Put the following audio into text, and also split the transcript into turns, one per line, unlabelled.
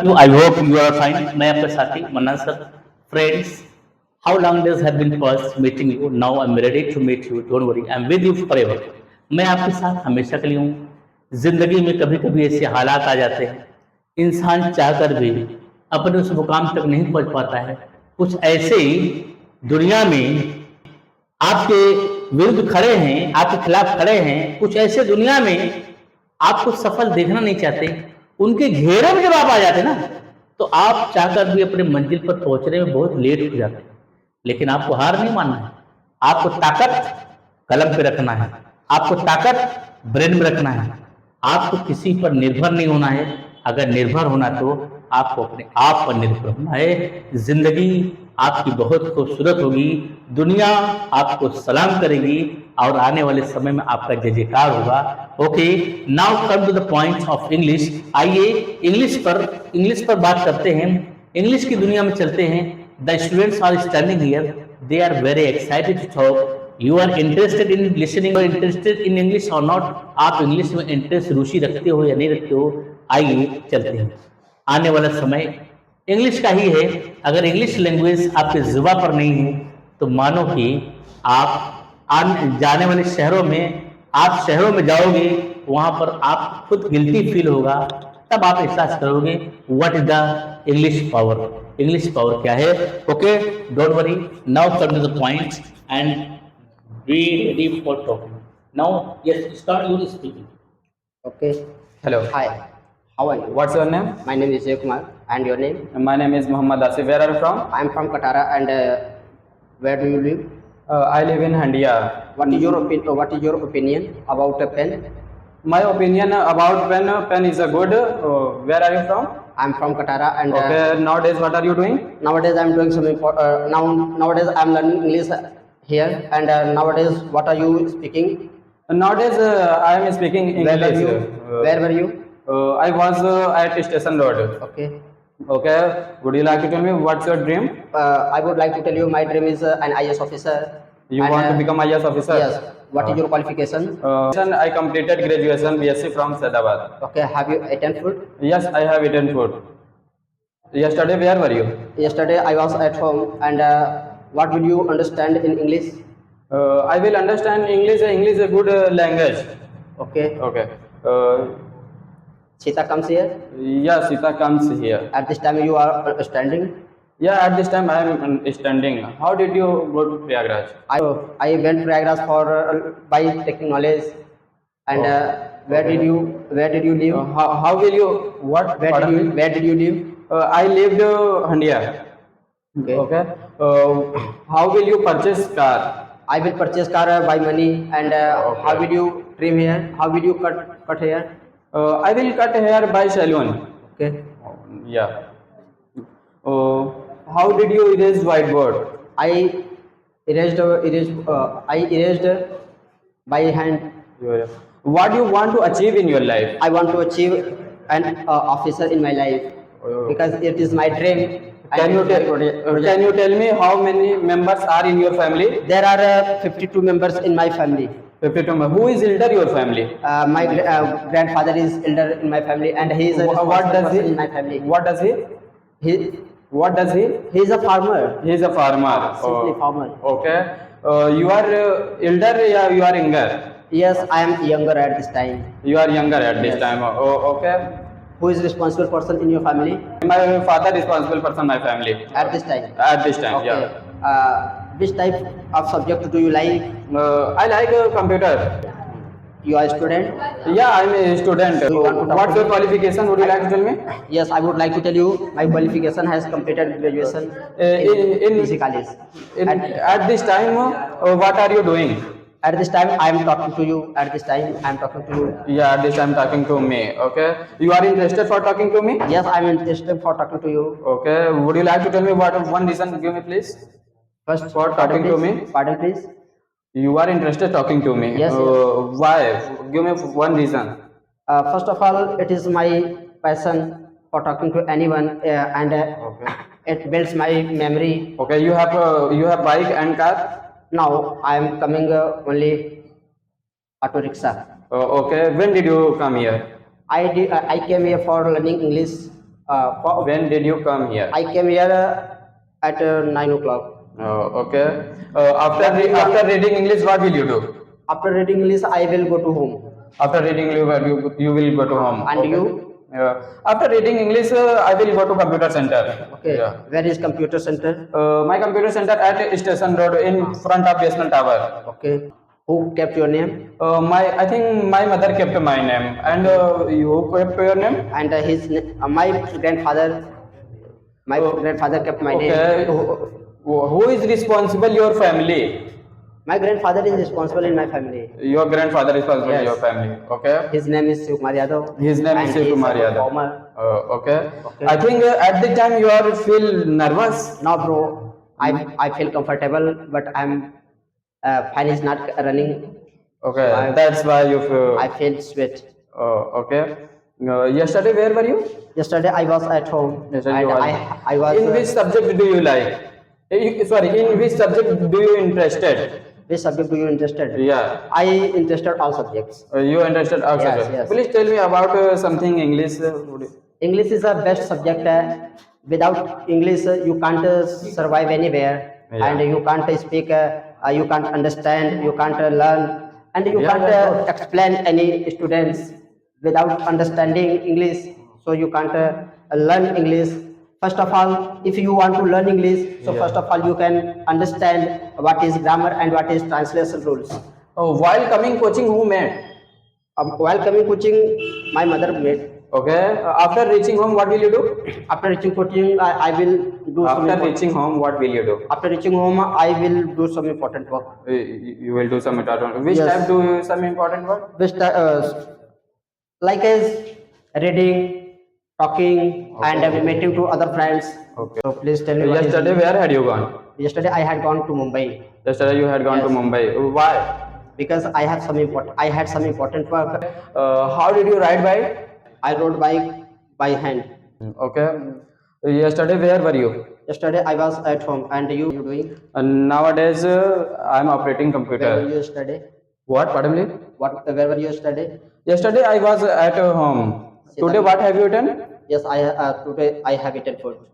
You, I hope you are fine. मैं आपका साथी mannan sir. Friends, how long days have been past meeting you? Now I'm ready to meet you. Don't worry, I'm with you forever. मैं आपके साथ हमेशा के लिए हूँ. जिंदगी में कभी कभी ऐसे हालात आ जाते हैं, इंसान चाहकर भी अपने उस मुकाम तक नहीं पहुंच पाता है. कुछ ऐसे ही दुनिया में आपके विरुद्ध खड़े हैं, आपके खिलाफ खड़े हैं. कुछ ऐसे दुनिया में आपको सफल देखना नहीं चाहते, उनके घेरे में जब आप आ जाते ना, तो आप चाहकर भी अपने मंजिल पर पहुंचने में बहुत लेट हो जाते हैं. लेकिन आपको हार नहीं मानना है. आपको ताकत कलम पे रखना है, आपको ताकत ब्रेन में रखना है. आपको किसी पर निर्भर नहीं होना है. अगर निर्भर होना तो आपको अपने आप पर निर्भर होना है. जिंदगी आपकी बहुत खूबसूरत होगी, दुनिया आपको सलाम करेगी और आने वाले समय में आपका जय जयकार होगा. Okay, now come to the point of English. आइए इंग्लिश पर बात करते हैं. इंग्लिश की दुनिया में चलते हैं. The students are standing here, they are very excited to talk. You are interested in listening or interested in English or not. आप इंग्लिश में इंटरेस्ट रुचि रखते हो या नहीं रखते हो. आइए चलते हैं. आने वाला समय इंग्लिश का ही है. अगर इंग्लिश लैंग्वेज आपके जुबा पर नहीं है तो मानो कि आप जाने वाले शहरों में जाओगे, वहां पर आप खुद गिल्टी फील होगा. तब आप एहसास करोगे what is the English power. English power क्या है. Okay, don't worry, now come to the point and be ready for talking. Now yes, start your speaking.
Okay.
Hello.
Hi. How are you?
What's your name?
My name is Jay Kumar. And your name?
My name is Muhammad Asif. Where are you from?
I am from Katara. And where do you live?
I live in Handia.
What is your opinion about a pen?
My opinion about pen is a good. Where are you from?
I am from Katara. And
Okay. Nowadays, what are you doing?
nowadays I am doing something for nowadays I am learning English here. And nowadays, what are you speaking?
Nowadays, I am speaking
Where were
English.
you? Where were you?
I was at Station Road.
Okay.
Okay. Would you like to tell me what's your dream?
I would like to tell you my dream is an IAS officer.
You
And,
want to become IAS officer?
Yes. What is your qualification?
I completed graduation BSc from Saidabad.
Okay. Have you eaten food?
Yes, I have eaten food. Yesterday, where were you?
Yesterday I was at home. And what will you understand in English?
I will understand English. English is a good language.
Okay.
Okay.
Sita comes here.
Yeah, Sita comes here.
At this time you are standing.
Yeah, at this time I am standing. How did you go to Prayagraj?
I went Prayagraj for by taking knowledge. And where did you live?
How will you? What?
Where did you live?
I lived Handia.
Okay.
Okay. How will you purchase car?
I will purchase car by money. And
Okay.
how will you trim hair? How will you cut hair?
I will cut hair by salon.
Okay.
Yeah. How did you erase whiteboard?
I erased by hand.
What do you want to achieve in your life?
I want to achieve an officer in my life because it is my dream.
Can you tell me how many members are in your family?
There are 52 members in my family.
52 members. Who is elder your family?
My grandfather is elder in my family, and he is a
What does he?
in my family.
What does he? What does he?
He is a farmer.
He is a farmer.
Simply farmer.
Okay. You are elder or you are younger?
Yes, I am younger at this time.
You are younger at this
Yes.
time. Okay.
Who is responsible person in your family
My father is responsible person in my family.
at this time?
At this time,
Okay.
yeah.
Which type of subject do you like?
I like computer.
You are a student?
Yeah, I am a student.
Do you want to talk
What's
to
your
me?
qualification? Would you like to tell me?
Yes, I would like to tell you my qualification has completed graduation
in-
BC college.
At this time, what are you doing?
At this time, I am talking to you. At this time, I am talking to you.
Yeah, at this time talking to me. Okay. You are interested for talking to me?
Yes, I am interested for talking to you.
Okay. Would you like to tell me what one reason? Give me please.
First,
For talking to me?
Pardon, please.
You are interested talking to me.
Yes,
Why? Give me one reason.
First of all, it is my passion for talking to anyone, and
Okay.
it builds my memory.
Okay. You have bike and car.
Now I am coming only auto rickshaw.
Okay. When did you come here?
I came here for learning English
When did you come here?
I came here at 9 o'clock.
Okay. After reading English, what will you do?
After reading English, I will go to home.
After reading you will go to home.
And
Okay.
you?
After reading English, I will go to computer center.
Okay.
Yeah.
Where is computer center?
My computer center at Station Road in front of National Tower.
Okay. Who kept your name?
I think my mother kept my name, and you kept your name.
And my grandfather. My grandfather kept my name.
Okay. Who is responsible? Your family.
My grandfather is responsible in my family.
Your grandfather is responsible in
Yes.
your family. Okay.
His name is Shiv Kumar Yadav.
His name is
And
Shiv
he
Kumar
a
Yadav.
farmer.
Okay.
Okay.
I think at the time you are feel nervous.
Now, bro, I feel comfortable, but fan is not running.
Okay.
So
That's why you feel.
I feel sweat.
Okay. Yesterday, where were you?
Yesterday I was at home.
Yesterday
And
you was.
I was.
In which subject do you like? Sorry. In which subject do you interested?
Which subject do you interested?
Yeah.
I interested all subjects.
You interested also.
Yes, yes.
Please tell me about something English.
English is the best subject. Without English, you can't survive anywhere,
Yeah.
and you can't speak. You can't understand. You can't learn, and you
Yeah,
can't
yeah,
explain any students without understanding English. So you can't learn English. First of all, if you want to learn English, so
Yeah.
first of all you can understand what is grammar and what is translation rules.
While coming coaching, who made?
While coming coaching, my mother made.
Okay. After reaching home, what will you do?
After reaching coaching, I will do some
After
import-
reaching home, what will you do?
After reaching home, I will do some important work.
You will do some important. Which
Yes.
type do you some important work?
Which like as reading, talking, and meeting to other friends.
Okay.
So please tell me. what is-
Yesterday, where had you gone?
Yesterday I had gone to Mumbai
Yesterday you had gone to
Yes.
Mumbai. Why?
because I had some important work.
How did you ride by?
I rode by hand.
Okay. Yesterday, where were you?
Yesterday I was at home, and you doing?
Nowadays, I am operating
Where were
computer.
you yesterday?
What? Pardon me?
Where were you yesterday?
Yesterday I was at home. Today, what have you done?
Yes, today I have eaten food.